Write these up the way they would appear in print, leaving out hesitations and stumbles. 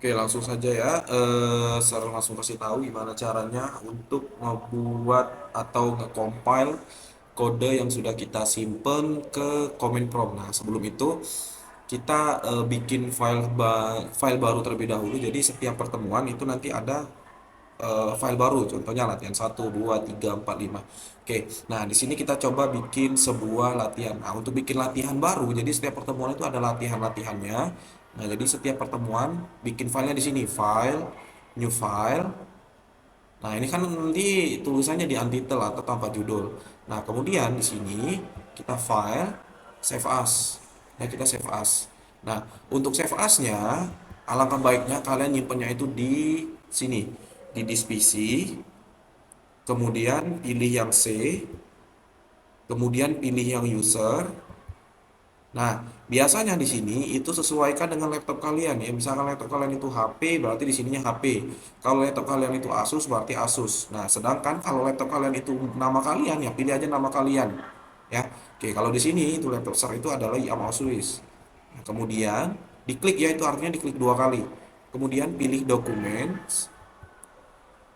Oke, langsung saja ya. Saya langsung kasih tahu gimana caranya untuk membuat atau nge-compile kode yang sudah kita simpen ke command prompt. Nah, sebelum itu kita bikin file baru terlebih dahulu. Jadi setiap pertemuan itu nanti ada file baru, contohnya latihan 1, 2, 3, 4, 5. Oke, nah di sini kita coba bikin sebuah latihan. Nah, untuk bikin latihan baru, jadi setiap pertemuan itu ada latihan-latihannya. Nah, jadi setiap pertemuan bikin filenya di sini, file, new file. Nah, ini kan nanti tulisannya di untitled atau tanpa judul. Nah, kemudian di sini kita file, save as. Nah, kita save as. Nah, untuk save as-nya, alangkah baiknya kalian nyimpennya itu di sini, di disk PC, kemudian pilih yang C, kemudian pilih yang user. Nah, biasanya di sini itu sesuaikan dengan laptop kalian ya. Misalkan laptop kalian itu HP, berarti di sininya HP. Kalau laptop kalian itu Asus, berarti Asus. Nah, sedangkan kalau laptop kalian itu nama kalian, ya pilih aja nama kalian. Ya. Oke, kalau di sini itu laptop share itu adalah Yamaha Swiss. Nah, kemudian diklik ya, itu artinya diklik dua kali. Kemudian pilih dokumen.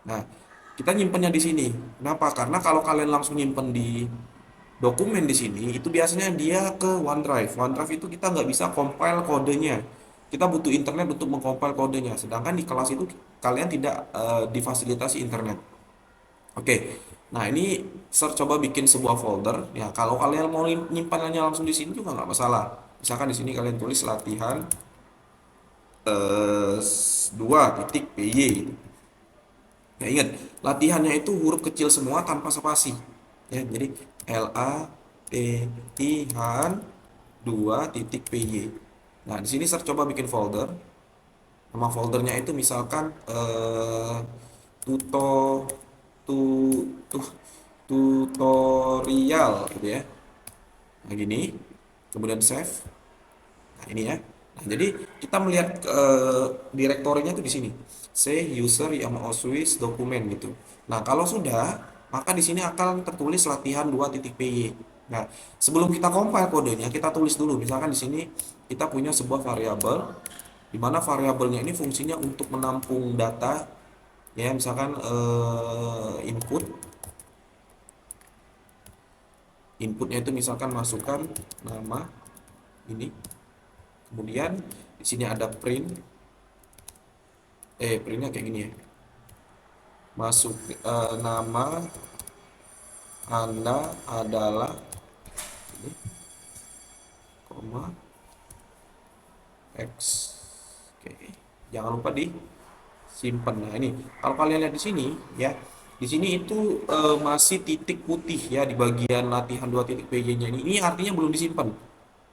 Nah, kita nyimpennya di sini. Kenapa? Karena kalau kalian langsung nyimpen di dokumen di sini, itu biasanya dia ke OneDrive. OneDrive itu kita nggak bisa compile kodenya. Kita butuh internet untuk mengcompile kodenya. Sedangkan di kelas itu kalian tidak difasilitasi internet. Oke. Nah, ini coba bikin sebuah folder. Ya, kalau kalian mau nyimpanannya langsung di sini juga nggak masalah. Misalkan di sini kalian tulis latihan 2.py. Ya ingat, latihannya itu huruf kecil semua tanpa spasi. Ya, jadi latihan 2.py. Nah, di sini saya coba bikin folder. Nama foldernya itu misalkan tuto tu, tu- tutorial gitu ya. Nah, gini. Kemudian save. Nah, ini ya. Nah, jadi kita melihat direktorinya itu di sini. C user Yamaha Swiss dokumen gitu. Nah, kalau sudah, maka di sini akan tertulis latihan 2.py. Nah, sebelum kita compile kodenya, kita tulis dulu. Misalkan di sini kita punya sebuah variabel di mana variabelnya ini fungsinya untuk menampung data ya, misalkan inputnya itu misalkan masukkan nama ini. Kemudian di sini ada printnya kayak gini ya. Masuk nama Anda adalah ini, koma X. Oke. Jangan lupa disimpan. Nah, ini kalau kalian lihat di sini ya, di sini itu masih titik putih ya di bagian latihan 2.py-nya ini. Ini artinya belum disimpan.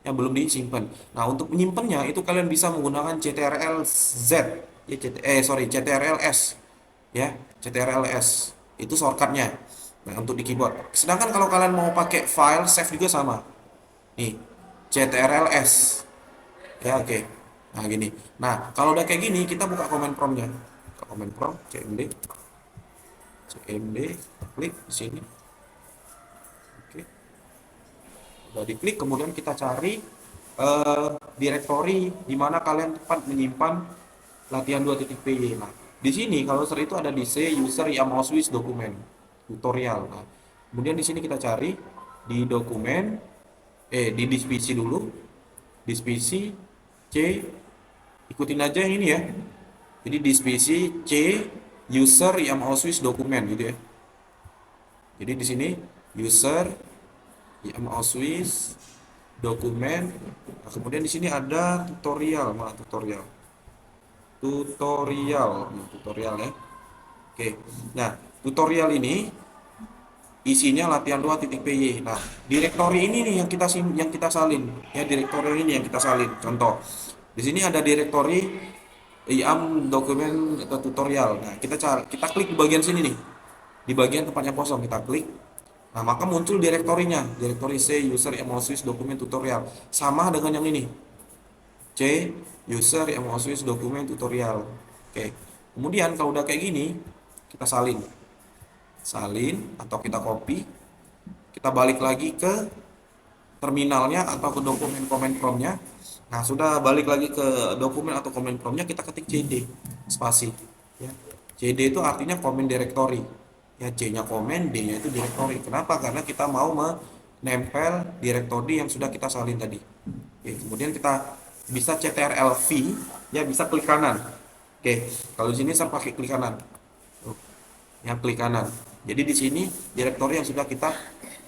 Ya, belum disimpan. Nah, untuk menyimpannya itu kalian bisa menggunakan CTRL-Z. Ya, CTRL-S. Ya, CTRL-S. Itu shortcutnya. Nah, untuk di keyboard. Sedangkan kalau kalian mau pakai file save juga sama. Nih, CTRL-S. Ya, oke. Nah, gini. Nah, kalau udah kayak gini, kita buka command prompt-nya. Buka command prompt, cmd, klik di sini. Oke. Udah diklik, kemudian kita cari direktori di mana kalian tempat menyimpan latihan 2.py. Nah, di sini kalau user itu ada di C user Yamaha Swiss dokumen tutorial. Nah, kemudian di sini kita cari di dokumen di disk PC dulu, disk PC C, ikutin aja yang ini ya. Jadi disk PC C user Yamaha Swiss dokumen gitu ya. Jadi di sini user Yamaha Swiss dokumen. Nah, kemudian di sini ada tutorial, mana tutorial? Tutorial ya. Oke. Nah, tutorial ini isinya latihan 2.py. Nah, direktori ini nih yang kita salin. Ya, direktori ini yang kita salin. Contoh. Di sini ada direktori IAM dokumen atau tutorial. Nah, kita klik di bagian sini nih. Di bagian tempatnya kosong kita klik. Nah, maka muncul direktorinya. Direktori C user emosis dokumen tutorial. Sama dengan yang ini. C user emosis dokumen tutorial. Oke. Kemudian kalau udah kayak gini, kita salin atau kita copy, kita balik lagi ke terminalnya atau ke dokumen comment prompt-nya. Nah, sudah balik lagi ke dokumen atau komen promnya, kita ketik CD spasi. Ya. CD itu artinya komen directory. Ya, C-nya komen, D-nya itu directory. Kenapa? Karena kita mau menempel directory yang sudah kita salin tadi. Oke, kemudian kita bisa CTRL-V, ya bisa klik kanan. Oke, kalau di sini saya pakai klik kanan. Tuh, yang klik kanan. Jadi di sini directory yang sudah kita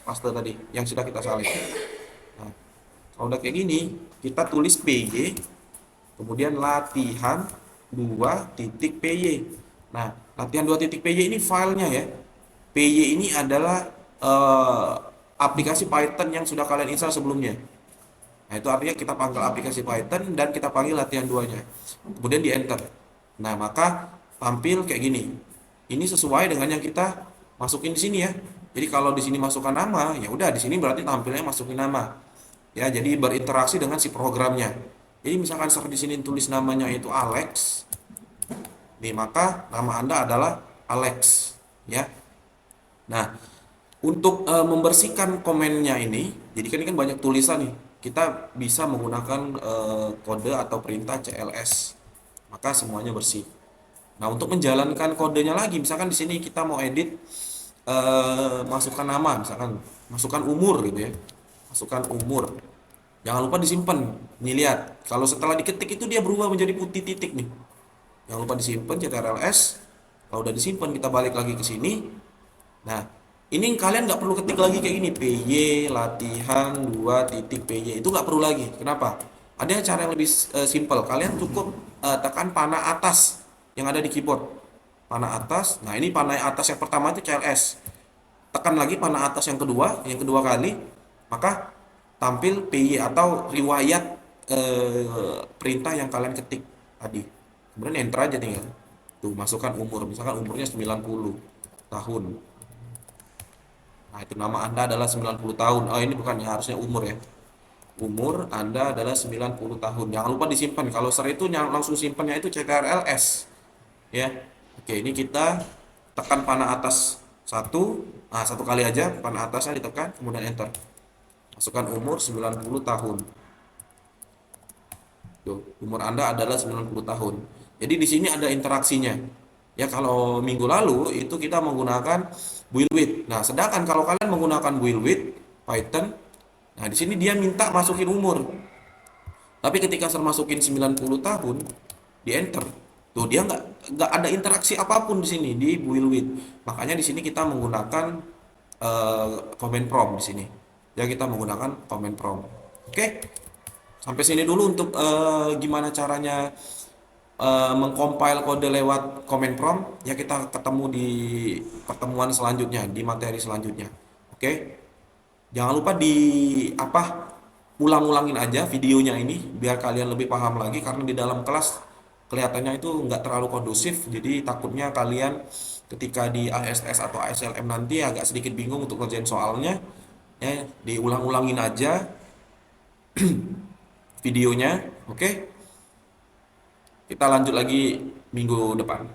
paste tadi, yang sudah kita salin. Nah, kalau udah kayak gini, kita tulis PY, kemudian latihan 2.py. Nah, latihan 2.py ini filenya ya. PY ini adalah aplikasi Python yang sudah kalian install sebelumnya. Nah, itu artinya kita panggil aplikasi Python dan kita panggil latihan 2-nya. Kemudian di enter. Nah, maka tampil kayak gini. Ini sesuai dengan yang kita masukin di sini ya. Jadi kalau di sini masukkan nama, ya udah di sini berarti tampilnya masukin nama. Ya, jadi berinteraksi dengan si programnya. Jadi misalkan saya di sini tulis namanya itu Alex, nih maka nama Anda adalah Alex, ya. Nah, untuk membersihkan komennya ini, jadi kan ini kan banyak tulisan nih. Kita bisa menggunakan kode atau perintah CLS. Maka semuanya bersih. Nah, untuk menjalankan kodenya lagi, misalkan di sini kita mau edit masukkan nama, misalkan masukkan umur gitu ya. Masukkan umur. Jangan lupa disimpan. Nih lihat, kalau setelah diketik itu dia berubah menjadi putih titik nih. Jangan lupa disimpan CTRL-S. Kalau udah disimpan kita balik lagi ke sini. Nah, ini kalian nggak perlu ketik lagi kayak gini, PY latihan 2.py, itu nggak perlu lagi. Kenapa? Ada cara yang lebih simpel. Kalian cukup tekan panah atas yang ada di keyboard. Panah atas. Nah, ini panah atas yang pertama itu CLS. Tekan lagi panah atas yang kedua kali, maka tampil PY atau riwayat perintah yang kalian ketik tadi. Kemudian enter aja tinggal. Tuh, masukkan umur. Misalkan umurnya 90 tahun. Nah, itu nama Anda adalah 90 tahun. Oh, ini bukan ya, harusnya umur ya. Umur Anda adalah 90 tahun. Jangan lupa disimpan. Kalau setelah itu yang langsung simpannya itu CTRL-S. Ya. Oke, ini kita tekan panah atas satu. Nah, satu kali aja panah atasnya ditekan, kemudian enter. Masukkan umur 90 tahun. Tuh, umur Anda adalah 90 tahun. Jadi di sini ada interaksinya. Ya, kalau minggu lalu itu kita menggunakan build with. Nah, sedangkan kalau kalian menggunakan build with Python, nah di sini dia minta masukin umur. Tapi ketika saya masukin 90 tahun, di enter, tuh dia nggak ada interaksi apapun di sini di build with. Makanya di sini kita menggunakan command prompt di sini. Ya, kita menggunakan command prompt. Oke, sampai sini dulu untuk gimana caranya mengcompile kode lewat command prompt. Ya, kita ketemu di pertemuan selanjutnya, di materi selanjutnya. Oke, jangan lupa di apa, ulang-ulangin aja videonya ini biar kalian lebih paham lagi, karena di dalam kelas kelihatannya itu nggak terlalu kondusif. Jadi takutnya kalian ketika di ASS atau ASLM nanti agak sedikit bingung untuk ngerjain soalnya. Ya, diulang-ulangin aja videonya. Oke, kita lanjut lagi minggu depan.